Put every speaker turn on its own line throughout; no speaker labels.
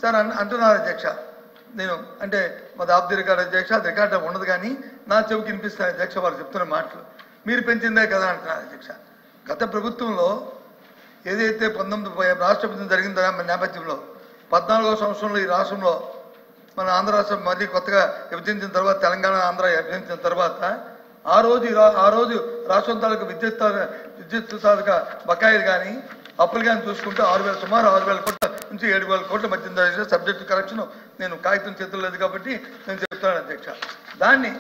Sir అంటున్నారు అధ్యక్ష. నేను అంటే మాది ఆఫ్ ది రికార్డ్ అధ్యక్ష, అది రికార్డ్ ఉండదు కానీ నా చెవికి వినిపిస్తాను అధ్యక్ష వారు చెప్తున్న మాటలు. మీరు పెంచిందే కదా అంటున్నారు అధ్యక్ష. గత ప్రభుత్వంలో ఏదైతే 19 రాష్ట్ర విభజన జరిగిన నేపథ్యంలో 14వ సంవత్సరంలో ఈ రాష్ట్రంలో మన ఆంధ్ర రాష్ట్రం మళ్ళీ కొత్తగా విభజించిన తర్వాత తెలంగాణ ఆంధ్ర విభజించిన తర్వాత ఆ రోజు రాష్ట్రం తాలూకా విద్యుత్ తాలూకా బకాయిలు కానీ అప్పులు కానీ చూసుకుంటే సుమారు 6,000 కోట్ల నుంచి 7,000 కోట్ల మధ్య సబ్జెక్టు కరెక్షన్ నేను కాగితం చేతులు లేదు కాబట్టి నేను చెప్తాను అధ్యక్ష. దాన్ని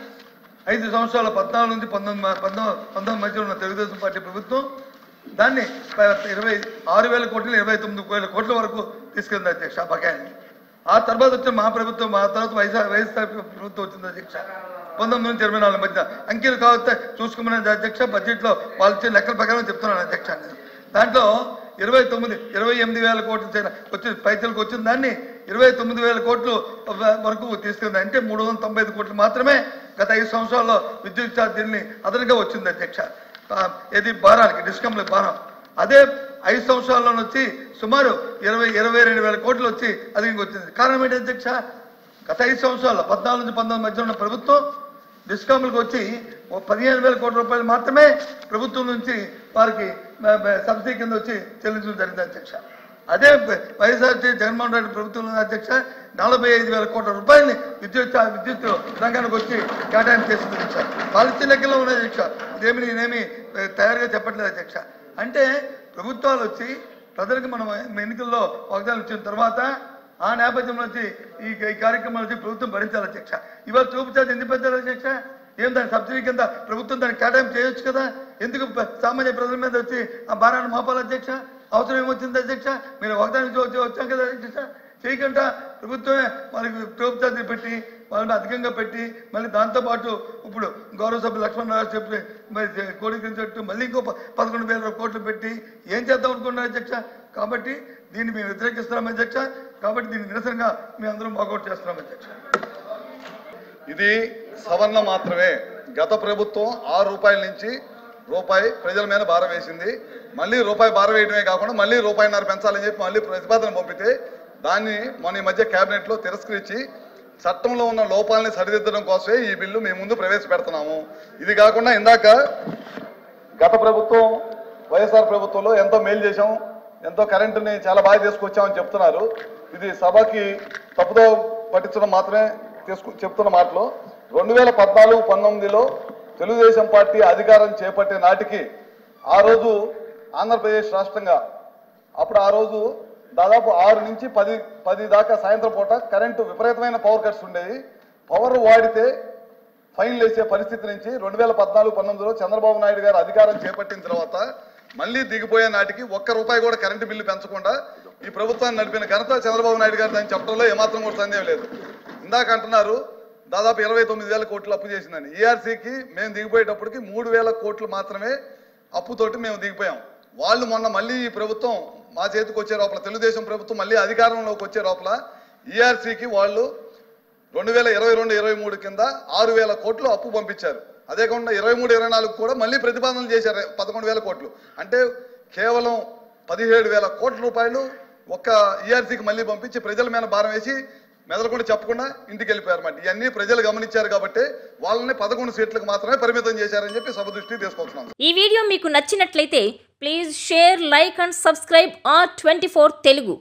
5 సంవత్సరాల 14 నుంచి 19 మధ్య ఉన్న తెలుగుదేశం పార్టీ ప్రభుత్వం దాన్ని 6,000 కోట్లు 29,000 కోట్ల వరకు తీసుకెళ్ళింది అధ్యక్ష బకాయిని. ఆ తర్వాత వచ్చిన మా ప్రభుత్వం, ఆ తర్వాత వైఎస్ఆర్ ప్రభుత్వం వచ్చింది అధ్యక్ష. 19 నుంచి 24 మధ్య అంకెలు కావస్తే చూసుకోమని అధ్యక్ష. బడ్జెట్లో వాళ్ళు ఇచ్చిన లెక్కల ప్రకారం చెప్తున్నాను అధ్యక్ష. దాంట్లో 28,000 కోట్లు వచ్చి పైసలకు వచ్చిన దాన్ని 29,000 కోట్లు వరకు తీసుకుంది. అంటే 395 కోట్లు మాత్రమే గత 5 సంవత్సరాల్లో విద్యుత్ ఛార్జీల్ని అదనంగా వచ్చింది అధ్యక్ష. ఇది భారానికి డిస్కంల భారం. అదే 5 సంవత్సరాల్లో వచ్చి సుమారు 22,000 కోట్లు వచ్చి అది వచ్చింది. కారణం ఏంటి అధ్యక్ష? గత 5 సంవత్సరాల్లో 14 నుంచి 19 మధ్య ఉన్న ప్రభుత్వం డిస్కామ్లకు వచ్చి 15,000 కోట్ల రూపాయలు మాత్రమే ప్రభుత్వం నుంచి వారికి సబ్సిడీ కింద వచ్చి చెల్లించడం జరిగింది అధ్యక్ష. అదే వైఎస్ఆర్ జగన్మోహన్ రెడ్డి ప్రభుత్వం అధ్యక్ష 45,000 కోట్ల రూపాయలని విద్యుత్ రంగానికి వచ్చి కేటాయింపు చేసింది అధ్యక్ష. పాలసీ లెక్కలో ఉన్నాయి అధ్యక్ష. నేనేమి తయారుగా చెప్పట్లేదు అధ్యక్ష. అంటే ప్రభుత్వాలు వచ్చి ప్రజలకు మనం ఎన్నికల్లో వాగ్దానాలు ఇచ్చిన తర్వాత ఆ నేపథ్యంలో వచ్చి ఈ కార్యక్రమాలు వచ్చి ప్రభుత్వం భరించాలి అధ్యక్ష. ఇవాళ చూపించాలి ఎందుకు పెంచాలి అధ్యక్ష? ఏం దాని సబ్సిడీ కింద ప్రభుత్వం దాన్ని కేటాయింపు చేయొచ్చు కదా. ఎందుకు సామాన్య ప్రజల మీద వచ్చి ఆ భారాన్ని మోపాలి అధ్యక్ష? అవసరం ఏమొచ్చింది అధ్యక్ష? మీరు వాగ్దానం వచ్చాం కదా అధ్యక్ష. చేయకుండా ప్రభుత్వమే వాళ్ళకి ప్రభుత్వాన్ని పెట్టి వాళ్ళని అధికంగా పెట్టి మళ్ళీ దాంతోపాటు ఇప్పుడు గౌరవ సభ్యులు లక్ష్మణరావు చెప్పి మరి కోడికించట్టు మళ్ళీ ఇంకో 11,000 కోట్లు పెట్టి ఏం చేద్దాం అనుకున్నారు అధ్యక్ష. కాబట్టి దీన్ని మేము వ్యతిరేకిస్తున్నాం అధ్యక్ష. కాబట్టి దీన్ని నిరసనగా మేము అందరం వాకౌట్ చేస్తున్నాం అధ్యక్ష.
ఇది సవరణ మాత్రమే. గత ప్రభుత్వం ₹6 నుంచి రూపాయి ప్రజల మీద భారం వేసింది. మళ్ళీ రూపాయి భారం వేయడమే కాకుండా మళ్ళీ ₹1.5 పెంచాలని చెప్పి మళ్ళీ ప్రతిపాదన పంపితే దాన్ని మొన్న ఈ మధ్య కేబినెట్లో తిరస్కరించి చట్టంలో ఉన్న లోపాలని సరిదిద్దడం కోసమే ఈ బిల్లు మేము ముందు ప్రవేశపెడుతున్నాము. ఇది కాకుండా ఇందాక గత ప్రభుత్వం వైఎస్ఆర్ ప్రభుత్వంలో ఎంతో మేలు చేశాం, ఎంతో కరెంటుని చాలా బాగా తీసుకొచ్చామని చెప్తున్నారు. ఇది సభకి తప్పుదో పట్టించడం మాత్రమే చెప్తున్న మాటలు. 2014-19లో తెలుగుదేశం పార్టీ అధికారం చేపట్టే నాటికి ఆ రోజు ఆంధ్రప్రదేశ్ రాష్ట్రంగా అప్పుడు ఆ రోజు దాదాపు 6 నుంచి 10 దాకా సాయంత్రం పూట కరెంటు విపరీతమైన పవర్ కట్స్ ఉండేవి. పవర్ వాడితే ఫైన్లు వేసే పరిస్థితి నుంచి 2014-19లో చంద్రబాబు నాయుడు గారు అధికారం చేపట్టిన తర్వాత మళ్ళీ దిగిపోయే నాటికి ₹1 కూడా కరెంటు బిల్లు పెంచకుండా ఈ ప్రభుత్వాన్ని నడిపిన ఘనత చంద్రబాబు నాయుడు గారు దాన్ని చెప్పడంలో ఏమాత్రం కూడా సందేహం లేదు. ఇందాక అంటున్నారు దాదాపు 29,000 కోట్లు అప్పు చేసిందని. ఈఆర్సీకి మేము దిగిపోయేటప్పటికి 3,000 కోట్లు మాత్రమే అప్పుతోటి మేము దిగిపోయాం. వాళ్ళు మొన్న మళ్ళీ ఈ ప్రభుత్వం మా చేతికి వచ్చే లోపల తెలుగుదేశం ప్రభుత్వం మళ్ళీ అధికారంలోకి వచ్చే లోపల ఈఆర్సీకి వాళ్ళు 2022-23 కింద 6,000 కోట్లు అప్పు పంపించారు. అదే కాకుండా 23-24 కూడా మళ్ళీ ప్రతిపాదనలు చేశారు 11,000 కోట్లు. అంటే కేవలం 17,000 కోట్ల రూపాయలు ఒక్క ఈఆర్సీకి మళ్ళీ పంపించి ప్రజల మీద భారం వేసి మెదలకుండా చెప్పకుండా ఇంటికి వెళ్ళిపోయారు అన్నమాట. ఇవన్నీ ప్రజలు గమనించారు కాబట్టి వాళ్ళని 11 సీట్లకు మాత్రమే పరిమితం చేశారని చెప్పి సభ దృష్టికి తీసుకొస్తున్నాం.
ఈ వీడియో మీకు నచ్చినట్లయితే please share, like and subscribe R24 Telugu.